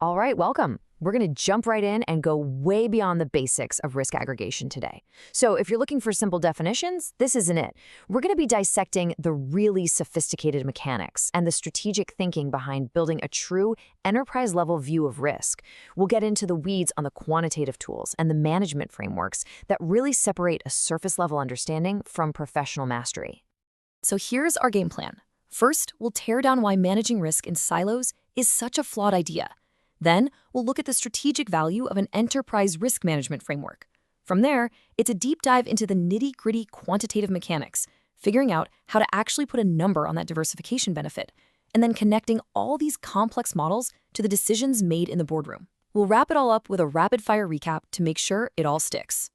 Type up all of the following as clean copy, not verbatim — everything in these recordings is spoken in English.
All right, welcome. We're going to jump right in and go way beyond the basics of risk aggregation today. So if you're looking for simple definitions, this isn't it. We're going to be dissecting the really sophisticated mechanics and the strategic thinking behind building a true enterprise-level view of risk. We'll get into the weeds on the quantitative tools and the management frameworks that really separate a surface-level understanding from professional mastery. So here's our game plan. First, we'll tear down why managing risk in silos is such a flawed idea. Then, we'll look at the strategic value of an enterprise risk management framework. From there, it's a deep dive into the nitty-gritty quantitative mechanics, figuring out how to actually put a number on that diversification benefit, and then connecting all these complex models to the decisions made in the boardroom. We'll wrap it all up with a rapid-fire recap to make sure it all sticks.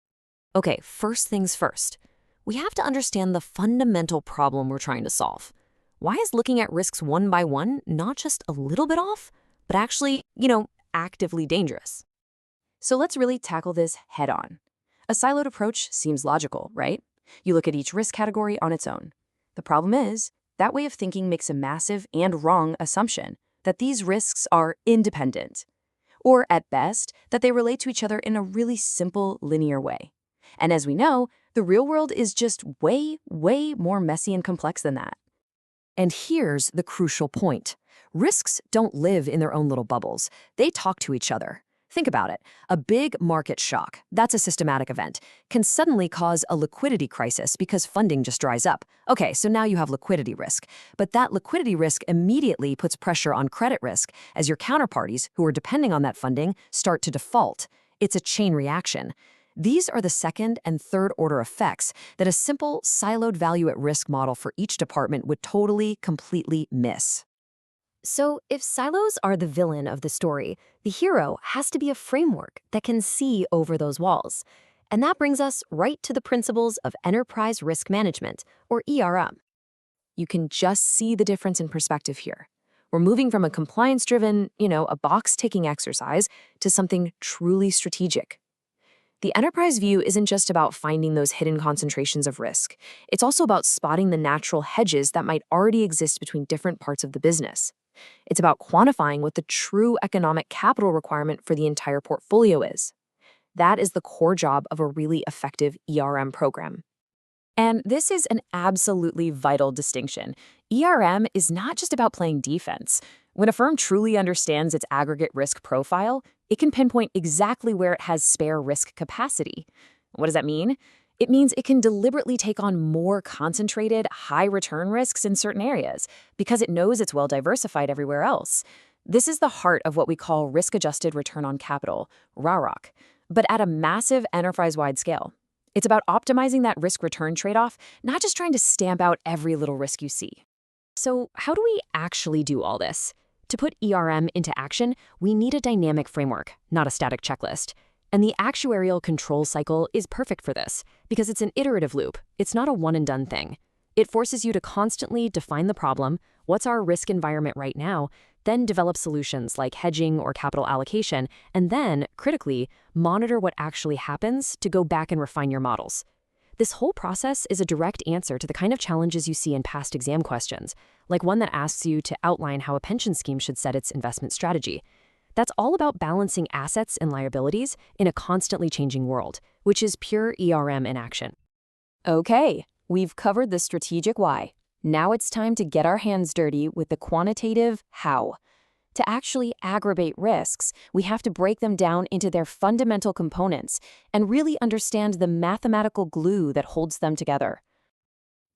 Okay, first things first. We have to understand the fundamental problem we're trying to solve. Why is looking at risks one by one not just a little bit off, but actually, actively dangerous? So let's really tackle this head on. A siloed approach seems logical, right? You look at each risk category on its own. The problem is, that way of thinking makes a massive and wrong assumption that these risks are independent, or at best, that they relate to each other in a really simple, linear way. And as we know, the real world is just way, way more messy and complex than that. And here's the crucial point. Risks don't live in their own little bubbles. They talk to each other. Think about it. A big market shock, that's a systematic event, can suddenly cause a liquidity crisis because funding just dries up. Okay, so now you have liquidity risk. But that liquidity risk immediately puts pressure on credit risk as your counterparties, who are depending on that funding, start to default. It's a chain reaction. These are the second and third order effects that a simple siloed value at risk model for each department would totally, completely miss. So, if silos are the villain of the story, the hero has to be a framework that can see over those walls. And that brings us right to the principles of enterprise risk management, or ERM. You can just see the difference in perspective here. We're moving from a compliance-driven, a box-ticking exercise to something truly strategic. The enterprise view isn't just about finding those hidden concentrations of risk. It's also about spotting the natural hedges that might already exist between different parts of the business. It's about quantifying what the true economic capital requirement for the entire portfolio is. That is the core job of a really effective ERM program. And this is an absolutely vital distinction. ERM is not just about playing defense. When a firm truly understands its aggregate risk profile, it can pinpoint exactly where it has spare risk capacity. What does that mean? It means it can deliberately take on more concentrated, high-return risks in certain areas because it knows it's well-diversified everywhere else. This is the heart of what we call risk-adjusted return on capital, RAROC, but at a massive enterprise-wide scale. It's about optimizing that risk-return trade-off, not just trying to stamp out every little risk you see. So how do we actually do all this? To put ERM into action, we need a dynamic framework, not a static checklist. And the actuarial control cycle is perfect for this because it's an iterative loop. It's not a one-and-done thing. It forces you to constantly define the problem, what's our risk environment right now, then develop solutions like hedging or capital allocation, and then, critically, monitor what actually happens to go back and refine your models. This whole process is a direct answer to the kind of challenges you see in past exam questions, like one that asks you to outline how a pension scheme should set its investment strategy. That's all about balancing assets and liabilities in a constantly changing world, which is pure ERM in action. Okay, we've covered the strategic why. Now it's time to get our hands dirty with the quantitative how. To actually aggregate risks, we have to break them down into their fundamental components and really understand the mathematical glue that holds them together.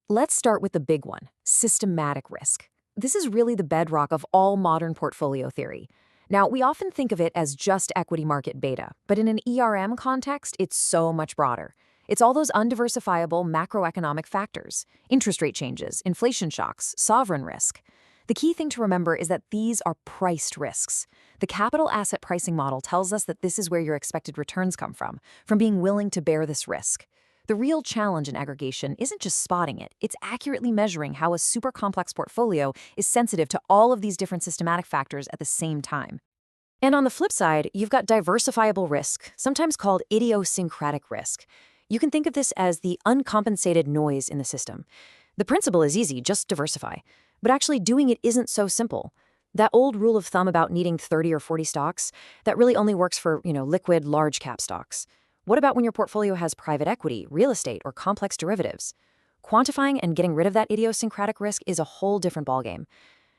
Let's start with the big one, systematic risk. This is really the bedrock of all modern portfolio theory. Now, we often think of it as just equity market beta, but in an ERM context, it's so much broader. It's all those undiversifiable macroeconomic factors, interest rate changes, inflation shocks, sovereign risk. The key thing to remember is that these are priced risks. The capital asset pricing model tells us that this is where your expected returns come from being willing to bear this risk. The real challenge in aggregation isn't just spotting it, it's accurately measuring how a super complex portfolio is sensitive to all of these different systematic factors at the same time. And on the flip side, you've got diversifiable risk, sometimes called idiosyncratic risk. You can think of this as the uncompensated noise in the system. The principle is easy, just diversify. But actually doing it isn't so simple. That old rule of thumb about needing 30 or 40 stocks, that really only works for, liquid, large cap stocks. What about when your portfolio has private equity, real estate, or complex derivatives? Quantifying and getting rid of that idiosyncratic risk is a whole different ballgame.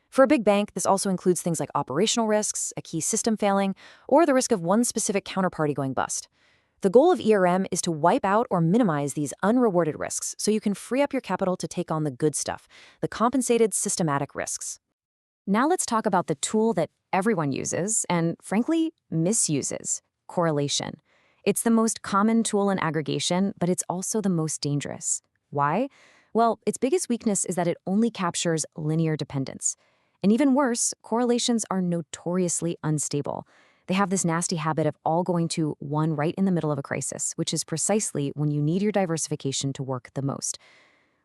For a big bank, this also includes things like operational risks, a key system failing, or the risk of one specific counterparty going bust. The goal of ERM is to wipe out or minimize these unrewarded risks so you can free up your capital to take on the good stuff, the compensated systematic risks. Now let's talk about the tool that everyone uses and, frankly, misuses: correlation. It's the most common tool in aggregation, but it's also the most dangerous. Why? Well, its biggest weakness is that it only captures linear dependence. And even worse, correlations are notoriously unstable. They have this nasty habit of all going to one right in the middle of a crisis, which is precisely when you need your diversification to work the most.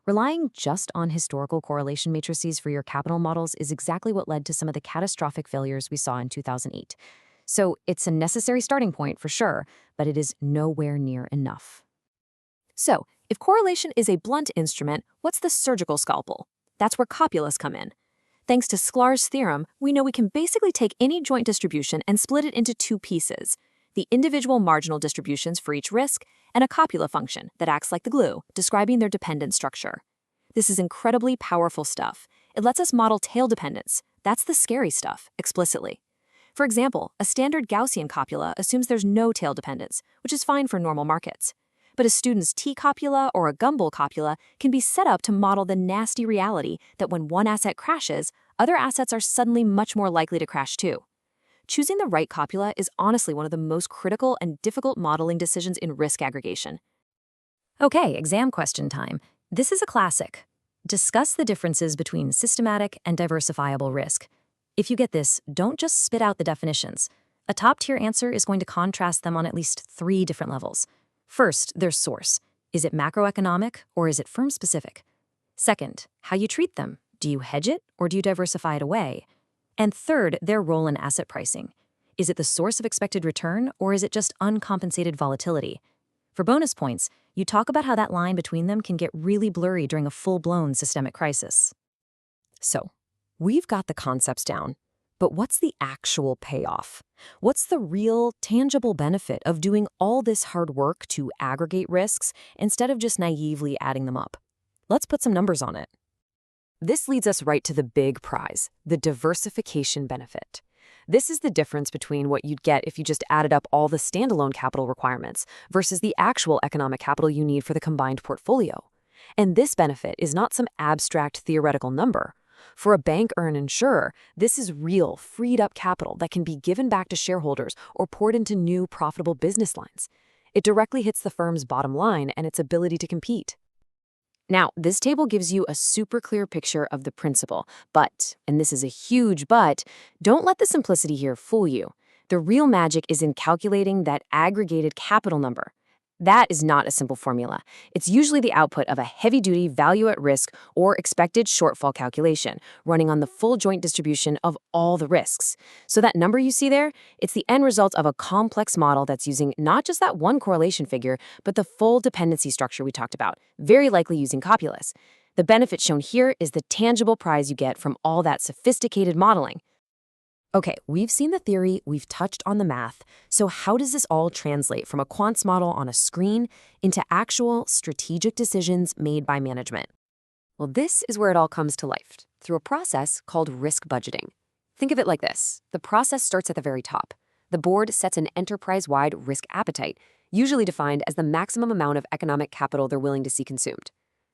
Relying just on historical correlation matrices for your capital models is exactly what led to some of the catastrophic failures we saw in 2008. So it's a necessary starting point for sure, but it is nowhere near enough. So, if correlation is a blunt instrument, what's the surgical scalpel? That's where copulas come in. Thanks to Sklar's theorem, we know we can basically take any joint distribution and split it into two pieces: the individual marginal distributions for each risk, and a copula function that acts like the glue, describing their dependent structure. This is incredibly powerful stuff. It lets us model tail dependence, that's the scary stuff, explicitly. For example, a standard Gaussian copula assumes there's no tail dependence, which is fine for normal markets. But a student's T-copula or a Gumbel copula can be set up to model the nasty reality that when one asset crashes, other assets are suddenly much more likely to crash too. Choosing the right copula is honestly one of the most critical and difficult modeling decisions in risk aggregation. Okay, exam question time. This is a classic. Discuss the differences between systematic and diversifiable risk. If you get this, don't just spit out the definitions. A top-tier answer is going to contrast them on at least 3 different levels. First, their source. Is it macroeconomic or is it firm-specific? Second, how you treat them. Do you hedge it or do you diversify it away? And third, their role in asset pricing. Is it the source of expected return or is it just uncompensated volatility? For bonus points, you talk about how that line between them can get really blurry during a full-blown systemic crisis. So, we've got the concepts down. But what's the actual payoff? What's the real, tangible benefit of doing all this hard work to aggregate risks instead of just naively adding them up? Let's put some numbers on it. This leads us right to the big prize, the diversification benefit. This is the difference between what you'd get if you just added up all the standalone capital requirements versus the actual economic capital you need for the combined portfolio. And this benefit is not some abstract theoretical number. For a bank or an insurer, this is real, freed-up capital that can be given back to shareholders or poured into new, profitable business lines. It directly hits the firm's bottom line and its ability to compete. Now, this table gives you a super clear picture of the principle, but, and this is a huge but, don't let the simplicity here fool you. The real magic is in calculating that aggregated capital number. That is not a simple formula. It's usually the output of a heavy-duty value-at-risk or expected shortfall calculation, running on the full joint distribution of all the risks. So that number you see there, it's the end result of a complex model that's using not just that one correlation figure, but the full dependency structure we talked about, very likely using copulas. The benefit shown here is the tangible prize you get from all that sophisticated modeling. Okay, we've seen the theory, we've touched on the math, so how does this all translate from a quants model on a screen into actual strategic decisions made by management? Well, this is where it all comes to life, through a process called risk budgeting. Think of it like this. The process starts at the very top. The board sets an enterprise-wide risk appetite, usually defined as the maximum amount of economic capital they're willing to see consumed.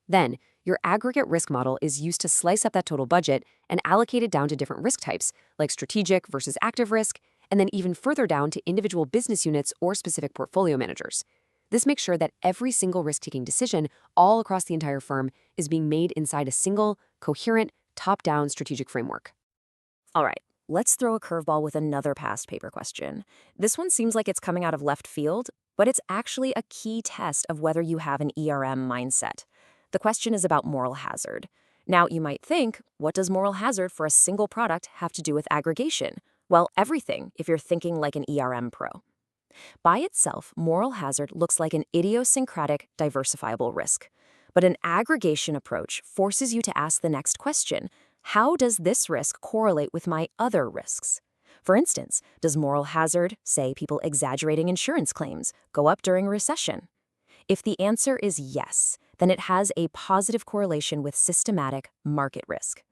Then, your aggregate risk model is used to slice up that total budget and allocate it down to different risk types, like strategic versus active risk, and then even further down to individual business units or specific portfolio managers. This makes sure that every single risk-taking decision all across the entire firm is being made inside a single, coherent, top-down strategic framework. All right, let's throw a curveball with another past paper question. This one seems like it's coming out of left field, but it's actually a key test of whether you have an ERM mindset. The question is about moral hazard. Now, you might think, what does moral hazard for a single product have to do with aggregation? Well, everything, if you're thinking like an ERM pro. By itself, moral hazard looks like an idiosyncratic, diversifiable risk. But an aggregation approach forces you to ask the next question: how does this risk correlate with my other risks? For instance, does moral hazard, say people exaggerating insurance claims, go up during a recession? If the answer is yes, then it has a positive correlation with systematic market risk.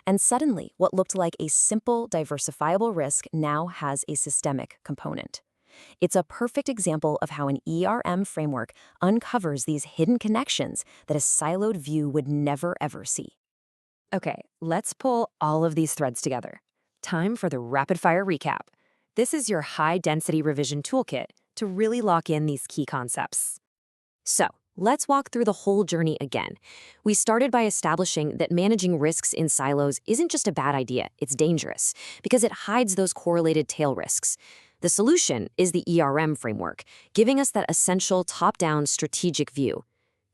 And suddenly, what looked like a simple, diversifiable risk now has a systemic component. It's a perfect example of how an ERM framework uncovers these hidden connections that a siloed view would never ever see. Okay, let's pull all of these threads together. Time for the rapid-fire recap. This is your high-density revision toolkit to really lock in these key concepts. So, let's walk through the whole journey again. We started by establishing that managing risks in silos isn't just a bad idea, it's dangerous, because it hides those correlated tail risks. The solution is the ERM framework, giving us that essential top-down strategic view.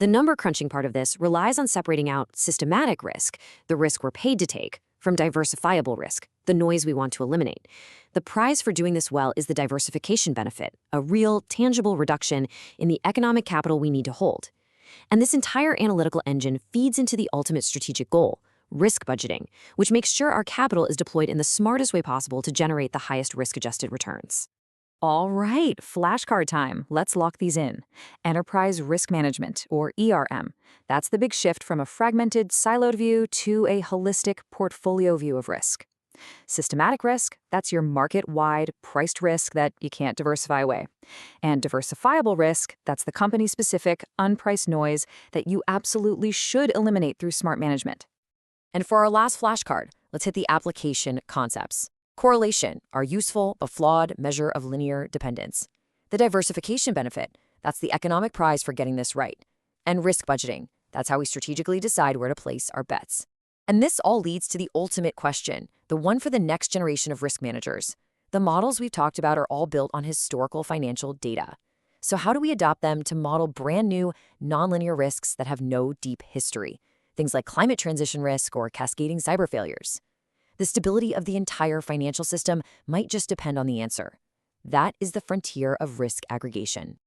The number crunching part of this relies on separating out systematic risk, the risk we're paid to take, from diversifiable risk, the noise we want to eliminate. The prize for doing this well is the diversification benefit, a real, tangible reduction in the economic capital we need to hold. And this entire analytical engine feeds into the ultimate strategic goal, risk budgeting, which makes sure our capital is deployed in the smartest way possible to generate the highest risk-adjusted returns. All right, flashcard time. Let's lock these in. Enterprise Risk Management, or ERM. That's the big shift from a fragmented, siloed view to a holistic portfolio view of risk. Systematic risk, that's your market-wide, priced risk that you can't diversify away. And diversifiable risk, that's the company-specific, unpriced noise that you absolutely should eliminate through smart management. And for our last flashcard, let's hit the application concepts. Correlation, our useful but flawed measure of linear dependence. The diversification benefit, that's the economic prize for getting this right. And risk budgeting, that's how we strategically decide where to place our bets. And this all leads to the ultimate question, the one for the next generation of risk managers. The models we've talked about are all built on historical financial data. So how do we adopt them to model brand new, nonlinear risks that have no deep history? Things like climate transition risk or cascading cyber failures. The stability of the entire financial system might just depend on the answer. That is the frontier of risk aggregation.